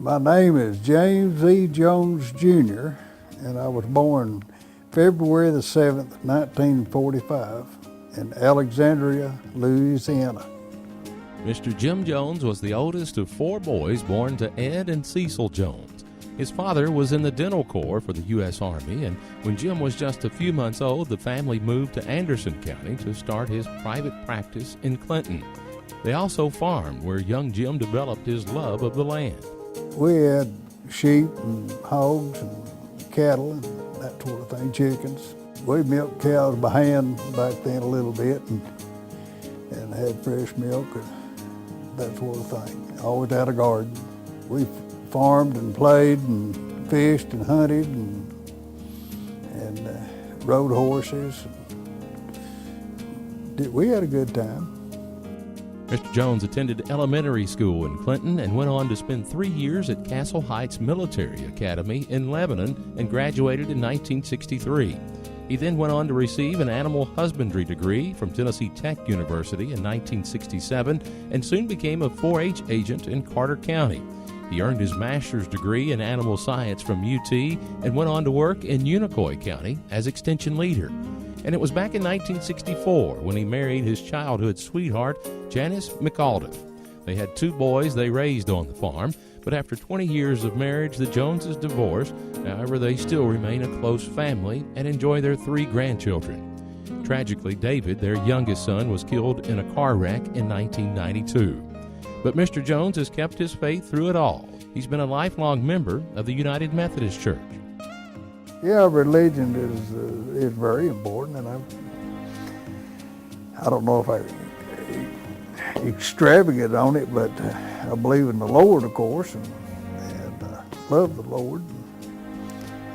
My name is James E. Jones Jr., and I was born February the 7th, 1945 in Alexandria, Louisiana. Mr. Jim Jones was the oldest of 4 boys born to Ed and Cecil Jones. His father was in the dental corps for the U.S. Army, and when Jim was just a few months old, the family moved to Anderson County to start his private practice in Clinton. They also farmed, where young Jim developed his love of the land. We had sheep and hogs and cattle and that sort of thing, chickens. We milked cows by hand back then a little bit and had fresh milk and that sort of thing. Always had a garden. We farmed and played and fished and hunted and rode horses. We had a good time. Mr. Jones attended elementary school in Clinton and went on to spend 3 years at Castle Heights Military Academy in Lebanon and graduated in 1963. He then went on to receive an animal husbandry degree from Tennessee Tech University in 1967 and soon became a 4-H agent in Carter County. He earned his master's degree in animal science from UT and went on to work in Unicoi County as extension leader. And it was back in 1964 when he married his childhood sweetheart, Janice McAuliffe. They had 2 boys they raised on the farm, but after 20 years of marriage, the Joneses divorced. However, they still remain a close family and enjoy their 3 grandchildren. Tragically, David, their youngest son, was killed in a car wreck in 1992. But Mr. Jones has kept his faith through it all. He's been a lifelong member of the United Methodist Church. Yeah, religion is very important, and I don't know if I'm extravagant on it, but I believe in the Lord, of course, and love the Lord,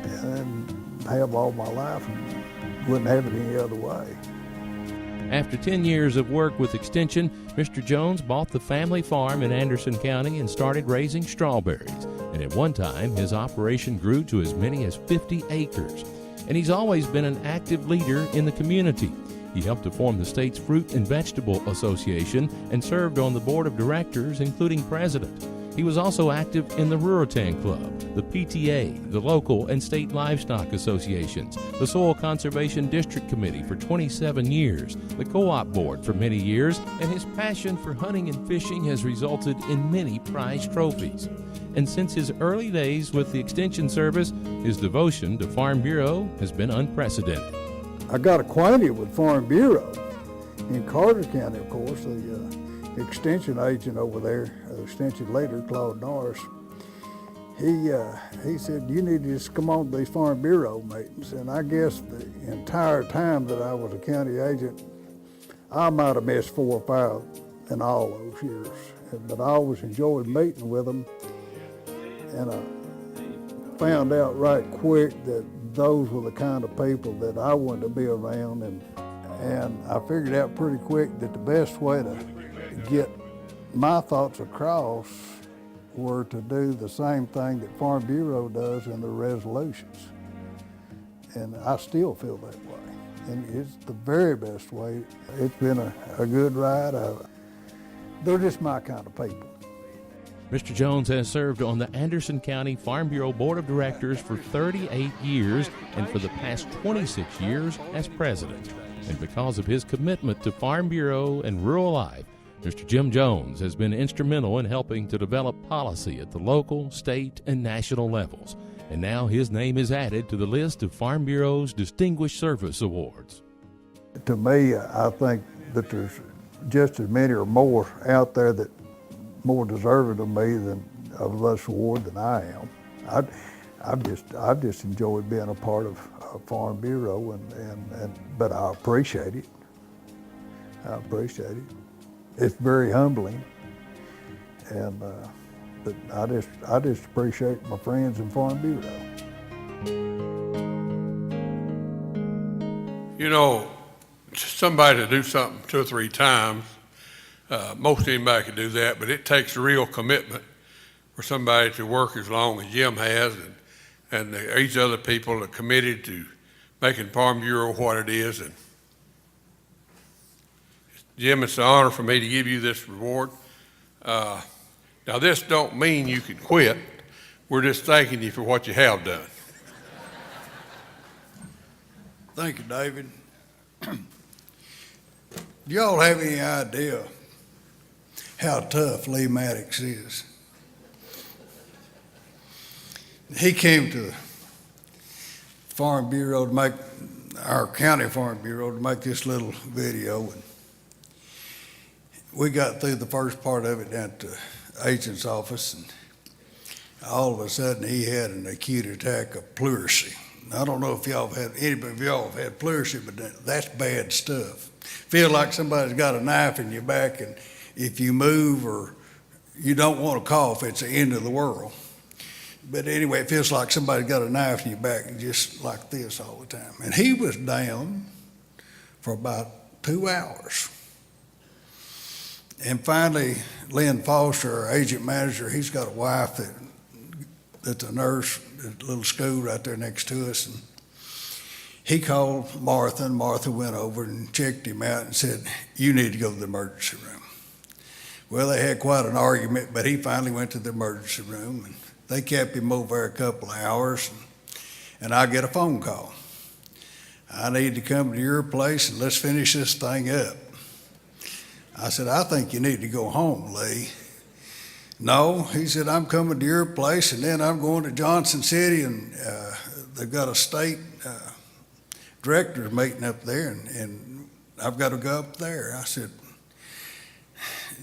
and have all my life, and wouldn't have it any other way. After 10 years of work with Extension, Mr. Jones bought the family farm in Anderson County and started raising strawberries. And at one time, his operation grew to as many as 50 acres. And he's always been an active leader in the community. He helped to form the state's Fruit and Vegetable Association and served on the board of directors, including president. He was also active in the Ruritan Club, the PTA, the local and state livestock associations, the Soil Conservation District Committee for 27 years, the Co-op Board for many years, and his passion for hunting and fishing has resulted in many prize trophies. And since his early days with the Extension Service, his devotion to Farm Bureau has been unprecedented. I got acquainted with Farm Bureau in Carter County, of course. The extension agent over there, extension leader, Claude Norris, he said, you need to just come on to these Farm Bureau meetings. And I guess the entire time that I was a county agent, I might have missed 4 or 5 in all those years. But I always enjoyed meeting with them. And I found out right quick that those were the kind of people that I wanted to be around. And I figured out pretty quick that the best way to get my thoughts across were to do the same thing that Farm Bureau does in their resolutions. And I still feel that way. And it's the very best way. It's been a good ride. They're just my kind of people. Mr. Jones has served on the Anderson County Farm Bureau Board of Directors for 38 years and for the past 26 years as president. And because of his commitment to Farm Bureau and rural life, Mr. Jim Jones has been instrumental in helping to develop policy at the local, state, and national levels. And now his name is added to the list of Farm Bureau's Distinguished Service Awards. To me, I think that there's just as many or more out there that more deserving of me of this award than I am. I've just enjoyed being a part of Farm Bureau, but I appreciate it. I appreciate it. It's very humbling, and but I just appreciate my friends in Farm Bureau. You know, somebody to do something 2 or 3 times, most anybody can do that, but it takes a real commitment for somebody to work as long as Jim has, and these other people are committed to making Farm Bureau what it is. And Jim, it's an honor for me to give you this reward. Now, this don't mean you can quit. We're just thanking you for what you have done. Thank you, David. Do y'all have any idea how tough Lee Maddox is? He came to the Farm Bureau to make, our county Farm Bureau to make this little video, and we got through the first part of it down at the agent's office, and all of a sudden he had an acute attack of pleurisy. I don't know if y'all have had, anybody of y'all have had pleurisy, but that's bad stuff. Feel like somebody's got a knife in your back, and if you move or you don't want to cough, it's the end of the world. But anyway, it feels like somebody's got a knife in your back and just like this all the time. And he was down for about 2 hours. And finally, Lynn Foster, our agent manager, he's got a wife that's a nurse at a little school right there next to us. And he called Martha, and Martha went over and checked him out and said, "You need to go to the emergency room." Well, they had quite an argument, but he finally went to the emergency room, and they kept him over there a couple of hours, and I get a phone call. "I need to come to your place and let's finish this thing up." I said, "I think you need to go home, Lee." "No," he said, "I'm coming to your place, and then I'm going to Johnson City, and they've got a state directors meeting up there, and I've got to go up there." I said,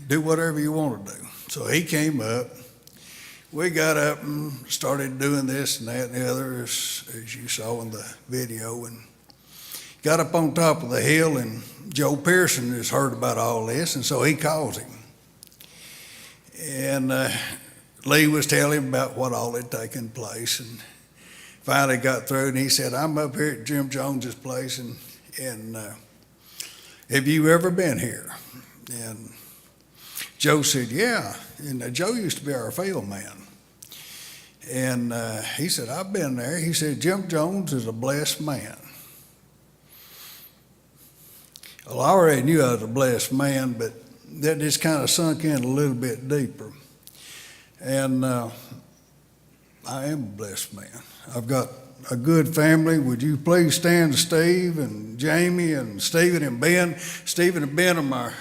"Do whatever you want to do." So he came up. We got up and started doing this and that and the other, as you saw in the video, and got up on top of the hill, and Joe Pearson has heard about all this, and so he calls him. And Lee was telling him about what all had taken place, and finally got through, and he said, "I'm up here at Jim Jones's place, and have you ever been here?" And Joe said, "Yeah." And Joe used to be our field man. And he said, "I've been there." He said, "Jim Jones is a blessed man." Well, I already knew I was a blessed man, but that just kind of sunk in a little bit deeper. And I am a blessed man. I've got a good family. Would you please stand, Steve and Jamie and Stephen and Ben? Stephen and Ben are my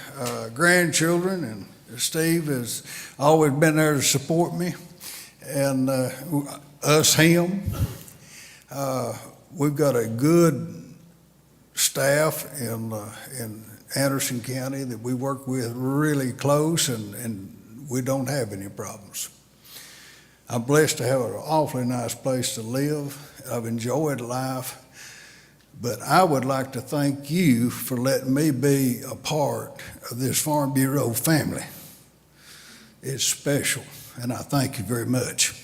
grandchildren, and Steve has always been there to support me, and him. We've got a good staff in Anderson County that we work with really close, and we don't have any problems. I'm blessed to have an awfully nice place to live. I've enjoyed life, but I would like to thank you for letting me be a part of this Farm Bureau family. It's special, and I thank you very much.